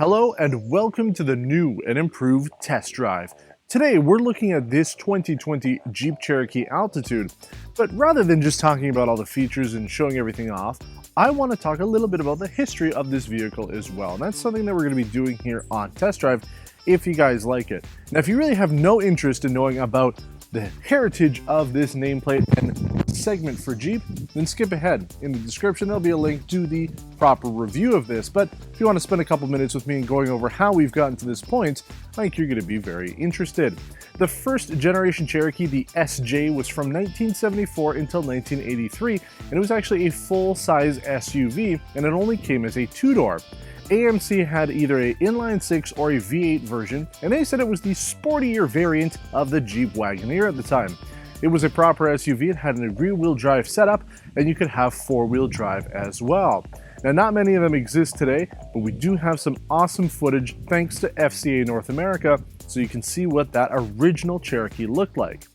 Hello and welcome to the new and improved test drive. Today we're looking at this 2020 Jeep Cherokee Altitude, but rather than just talking about all the features and showing everything off, I want to talk a little bit about the history of this vehicle as well. And that's something that we're going to be doing here on Test Drive if you guys like it. Now if you really have no interest in knowing about the heritage of this nameplate and segment for Jeep, then skip ahead. In the description there'll be a link to the proper review of this, but if you want to spend a couple minutes with me and going over how we've gotten to this point, I think you're going to be very interested. The first generation Cherokee, the SJ, was from 1974 until 1983, and it was actually a full-size SUV, and it only came as a two-door. AMC had either a inline-six or a V8 version, and they said it was the sportier variant of the Jeep Wagoneer at the time. It was a proper SUV, it had a rear-wheel drive setup, and you could have four-wheel drive as well. Now, not many of them exist today, but we do have some awesome footage thanks to FCA North America, so you can see what that original Cherokee looked like.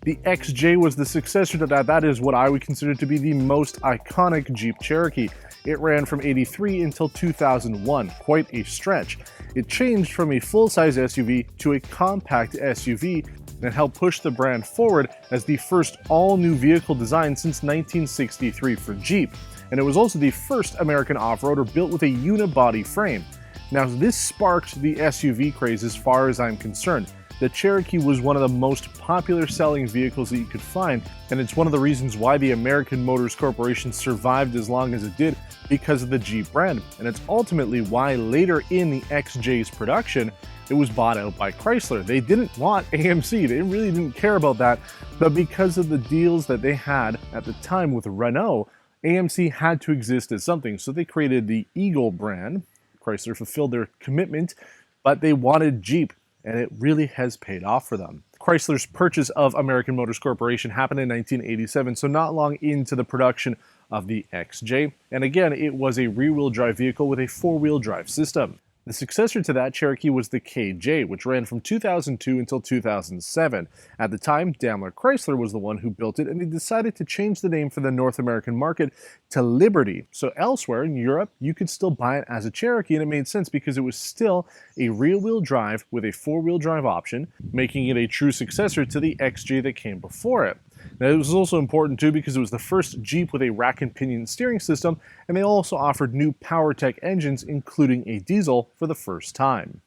The XJ was the successor to that. That is what I would consider to be the most iconic Jeep Cherokee. It ran from '83 until 2001, quite a stretch. It changed from a full-size SUV to a compact SUV, and it helped push the brand forward as the first all-new vehicle design since 1963 for Jeep. And it was also the first American off-roader built with a unibody frame. Now, this sparked the SUV craze as far as I'm concerned. The Cherokee was one of the most popular selling vehicles that you could find, and it's one of the reasons why the American Motors Corporation survived as long as it did, because of the Jeep brand. And it's ultimately why later in the XJ's production, it was bought out by Chrysler. They didn't want AMC, they really didn't care about that, but because of the deals that they had at the time with Renault, AMC had to exist as something, so they created the Eagle brand. Chrysler fulfilled their commitment, but they wanted Jeep, and it really has paid off for them. Chrysler's purchase of American Motors Corporation happened in 1987, so not long into the production of the XJ, and again, it was a rear-wheel drive vehicle with a four-wheel drive system. The successor to that Cherokee was the KJ, which ran from 2002 until 2007. At the time, Daimler Chrysler was the one who built it, and they decided to change the name for the North American market to Liberty. So elsewhere in Europe, you could still buy it as a Cherokee, and it made sense because it was still a rear-wheel drive with a four-wheel drive option, making it a true successor to the XJ that came before it. Now, it was also important too because it was the first Jeep with a rack and pinion steering system, and they also offered new PowerTech engines, including a diesel, for the first time.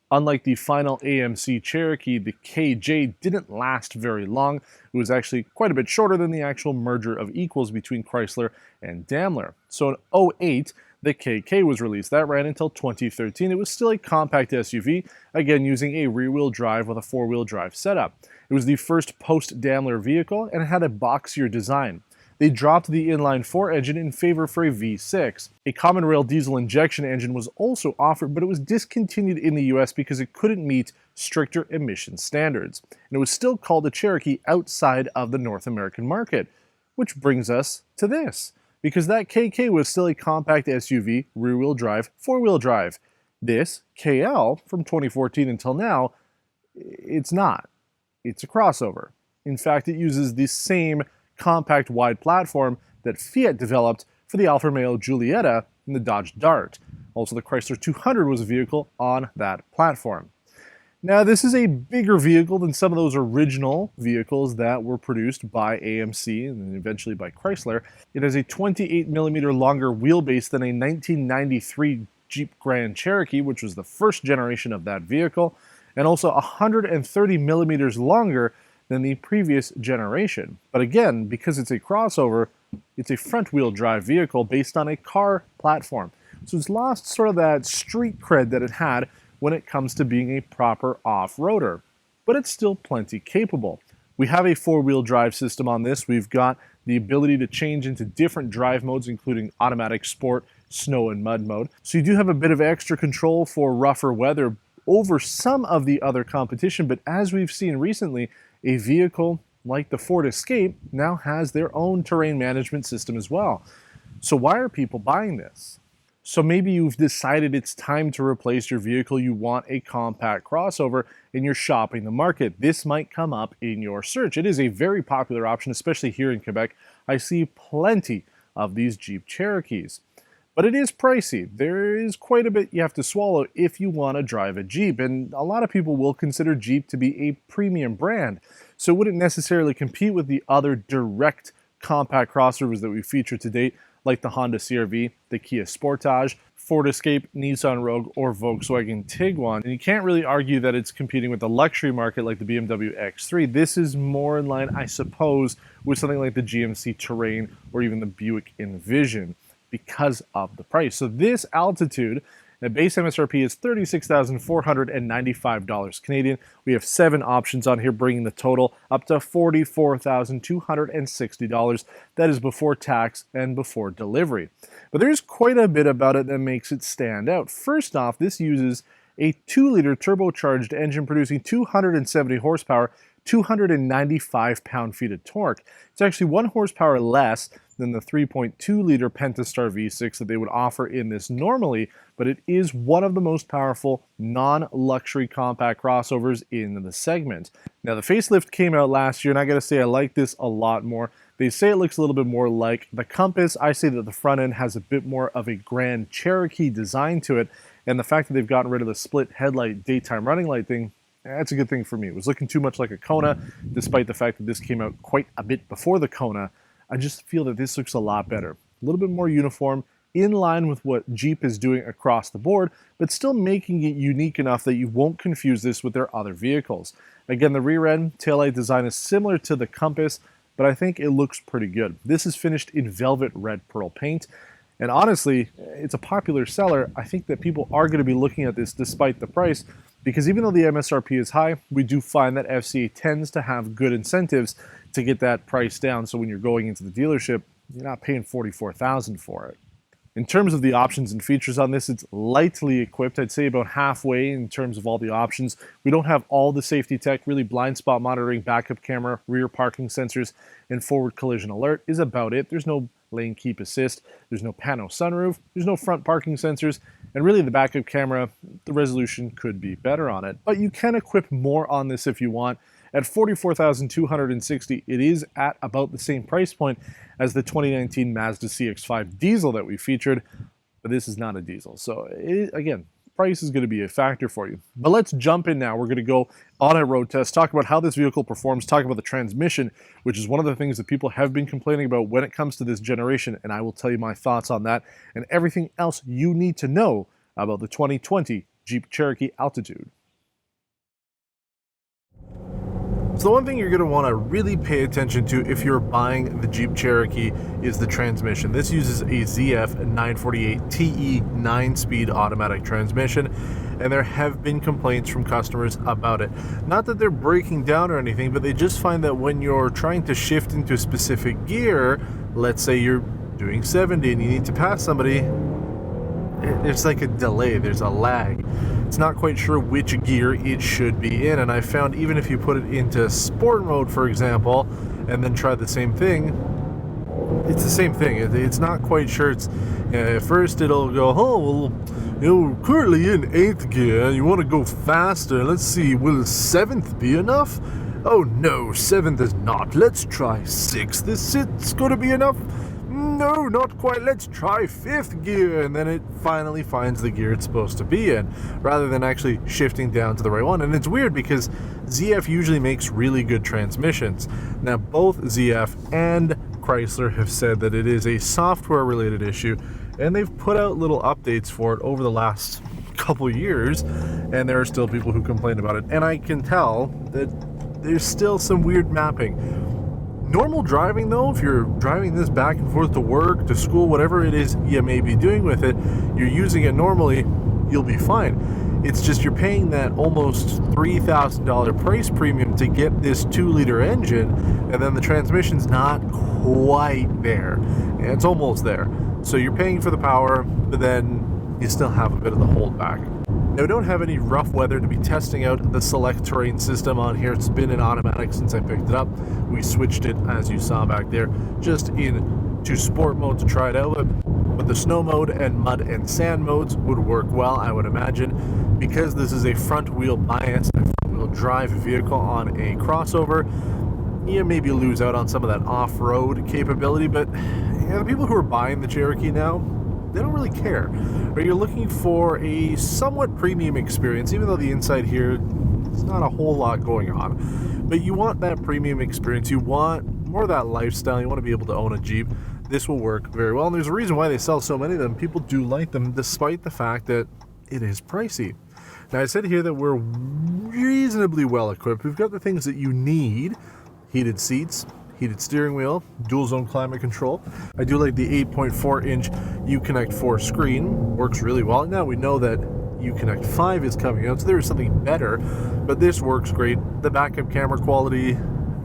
Unlike the final AMC Cherokee, the KJ didn't last very long. It was actually quite a bit shorter than the actual merger of equals between Chrysler and Daimler. So in '08, the KK was released. That ran until 2013. It was still a compact SUV, again using a rear-wheel drive with a four-wheel drive setup. It was the first post-Daimler vehicle, and it had a boxier design. They dropped the inline-4 engine in favor for a V6. A common rail diesel injection engine was also offered, but it was discontinued in the US because it couldn't meet stricter emission standards. And it was still called a Cherokee outside of the North American market. Which brings us to this, because that KK was still a compact SUV, rear-wheel drive, four-wheel drive. This, KL, from 2014 until now, it's not. It's a crossover. In fact, it uses the same compact wide platform that Fiat developed for the Alfa Romeo Giulietta and the Dodge Dart. Also, the Chrysler 200 was a vehicle on that platform. Now, this is a bigger vehicle than some of those original vehicles that were produced by AMC and then eventually by Chrysler. It has a 28mm longer wheelbase than a 1993 Jeep Grand Cherokee, which was the first generation of that vehicle, and also 130mm longer than the previous generation. But again, because it's a crossover, it's a front-wheel drive vehicle based on a car platform. So it's lost sort of that street cred that it had when it comes to being a proper off-roader. But it's still plenty capable. We have a four-wheel drive system on this. We've got the ability to change into different drive modes, including automatic, sport, snow, and mud mode. So you do have a bit of extra control for rougher weather over some of the other competition, but as we've seen recently, a vehicle like the Ford Escape now has their own terrain management system as well. So why are people buying this? So maybe you've decided it's time to replace your vehicle, you want a compact crossover, and you're shopping the market. This might come up in your search. It is a very popular option, especially here in Quebec. I see plenty of these Jeep Cherokees. but it is pricey. There is quite a bit you have to swallow if you want to drive a Jeep, and a lot of people will consider Jeep to be a premium brand, so it wouldn't necessarily compete with the other direct compact crossovers that we've featured to date, like the Honda CR-V, the Kia Sportage, Ford Escape, Nissan Rogue, or Volkswagen Tiguan. And you can't really argue that it's competing with the luxury market like the BMW X3. This is more in line, I suppose, with something like the GMC Terrain or even the Buick Envision because of the price. So this Altitude, the base MSRP is $36,495 Canadian. We have 7 options on here, bringing the total up to $44,260. That is before tax and before delivery. But there's quite a bit about it that makes it stand out. First off, this uses a 2-liter turbocharged engine producing 270 horsepower, 295 pound-feet of torque. It's actually 1 horsepower less than the 3.2-liter Pentastar V6 that they would offer in this normally, but it is one of the most powerful non-luxury compact crossovers in the segment. Now, the facelift came out last year, and I gotta say I like this a lot more. They say it looks a little bit more like the Compass. I say that the front end has a bit more of a Grand Cherokee design to it, and the fact that they've gotten rid of the split headlight daytime running light thing, that's a good thing for me. It was looking too much like a Kona, despite the fact that this came out quite a bit before the Kona. I just feel that this looks a lot better. A little bit more uniform, in line with what Jeep is doing across the board, but still making it unique enough that you won't confuse this with their other vehicles. Again, the rear end taillight design is similar to the Compass, but I think it looks pretty good. This is finished in velvet red pearl paint, and honestly, it's a popular seller. I think that people are going to be looking at this despite the price, because even though the MSRP is high, we do find that FCA tends to have good incentives to get that price down, so when you're going into the dealership, you're not paying $44,000 for it. In terms of the options and features on this, it's lightly equipped. I'd say about halfway in terms of all the options. We don't have all the safety tech. Really, blind spot monitoring, backup camera, rear parking sensors, and forward collision alert is about it. There's no lane keep assist, there's no pano sunroof, there's no front parking sensors, and really the backup camera, the resolution could be better on it. But you can equip more on this if you want. At $44,260, it is at about the same price point as the 2019 Mazda CX-5 diesel that we featured, but this is not a diesel. So again, price is going to be a factor for you. But let's jump in now. We're going to go on a road test, talk about how this vehicle performs, talk about the transmission, which is one of the things that people have been complaining about when it comes to this generation, and I will tell you my thoughts on that and everything else you need to know about the 2020 Jeep Cherokee Altitude. So the one thing you're going to want to really pay attention to if you're buying the Jeep Cherokee is the transmission. This uses a ZF 948TE 9-speed automatic transmission, and there have been complaints from customers about it. Not that they're breaking down or anything, but they just find that when you're trying to shift into a specific gear, let's say you're doing 70 and you need to pass somebody, it's like a delay, there's a lag. It's not quite sure which gear it should be in, and I found even if you put it into sport mode, for example, and then try the same thing, it's the same thing. It's not quite sure. It's at first it'll go, oh, well, you're currently in 8th gear, you want to go faster, let's see, will 7th be enough? Oh no, 7th is not, let's try 6th, is it's going to be enough? No, not quite, let's try 5th gear, and then it finally finds the gear it's supposed to be in, rather than actually shifting down to the right one. And it's weird because ZF usually makes really good transmissions. Now, both ZF and Chrysler have said that it is a software-related issue, and they've put out little updates for it over the last couple years, and there are still people who complain about it. And I can tell that there's still some weird mapping. Normal driving though, if you're driving this back and forth to work, to school, whatever it is you may be doing with it, you're using it normally, you'll be fine. It's just you're paying that almost $3,000 price premium to get this 2-liter engine, and then the transmission's not quite there. It's almost there. So you're paying for the power, but then you still have a bit of the holdback. Now, we don't have any rough weather to be testing out the Selec-Terrain System on here. It's been an automatic since I picked it up. We switched it, as you saw back there, just into sport mode to try it out. But the snow mode and mud and sand modes would work well, I would imagine. Because this is a front wheel bias and front wheel drive vehicle on a crossover, you maybe lose out on some of that off-road capability. But the people who are buying the Cherokee now, they don't really care. Or you're looking for a somewhat premium experience, even though the inside here, there's not a whole lot going on. But you want that premium experience, you want more of that lifestyle, you want to be able to own a Jeep. This will work very well, and there's a reason why they sell so many of them. People do like them, despite the fact that it is pricey. Now, I said here that we're reasonably well equipped. We've got the things that you need: heated seats, heated steering wheel, dual zone climate control. I do like the 8.4-inch Uconnect 4 screen, works really well. Now we know that Uconnect 5 is coming out, so there is something better, but this works great. The backup camera quality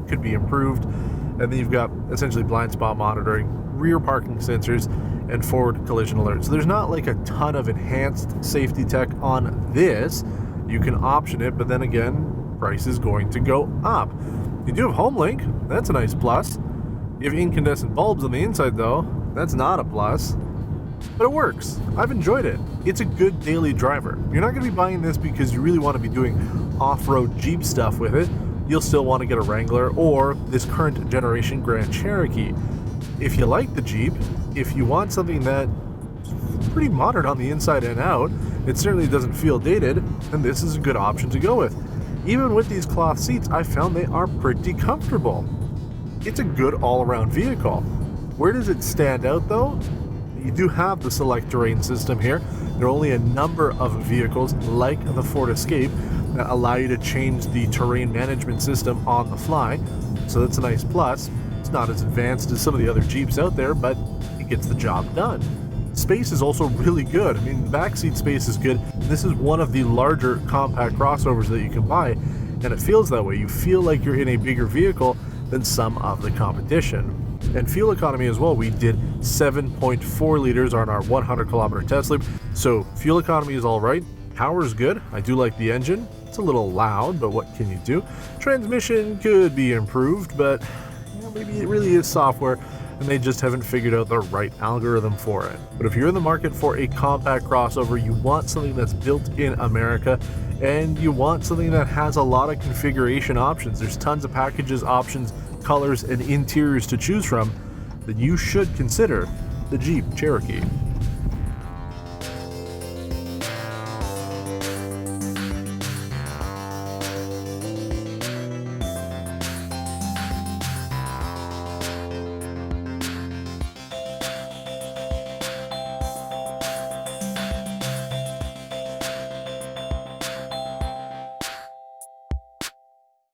could be improved, and then you've got essentially blind spot monitoring, rear parking sensors, and forward collision alert. So there's not like a ton of enhanced safety tech on this. You can option it, but then again, price is going to go up. You do have HomeLink, that's a nice plus. You have incandescent bulbs on the inside though, that's not a plus. But it works. I've enjoyed it. It's a good daily driver. You're not going to be buying this because you really want to be doing off-road Jeep stuff with it. You'll still want to get a Wrangler or this current generation Grand Cherokee. If you like the Jeep, if you want something that's pretty modern on the inside and out, it certainly doesn't feel dated, then this is a good option to go with. Even with these cloth seats, I found they are pretty comfortable. It's a good all-around vehicle. Where does it stand out though? You do have the Selec-Terrain System here. There are only a number of vehicles like the Ford Escape that allow you to change the terrain management system on the fly, so that's a nice plus. It's not as advanced as some of the other Jeeps out there, but it gets the job done. Space is also really good. I mean, the backseat space is good. This is one of the larger compact crossovers that you can buy, and it feels that way. You feel like you're in a bigger vehicle than some of the competition. And fuel economy as well. We did 7.4 liters on our 100 kilometer test loop, so fuel economy is all right. Power is good. I do like the engine. It's a little loud, but what can you do? Transmission could be improved, but maybe it really is software and they just haven't figured out the right algorithm for it. But if you're in the market for a compact crossover, you want something that's built in America, and you want something that has a lot of configuration options. There's tons of packages, options, colors, and interiors to choose from, then you should consider the Jeep Cherokee.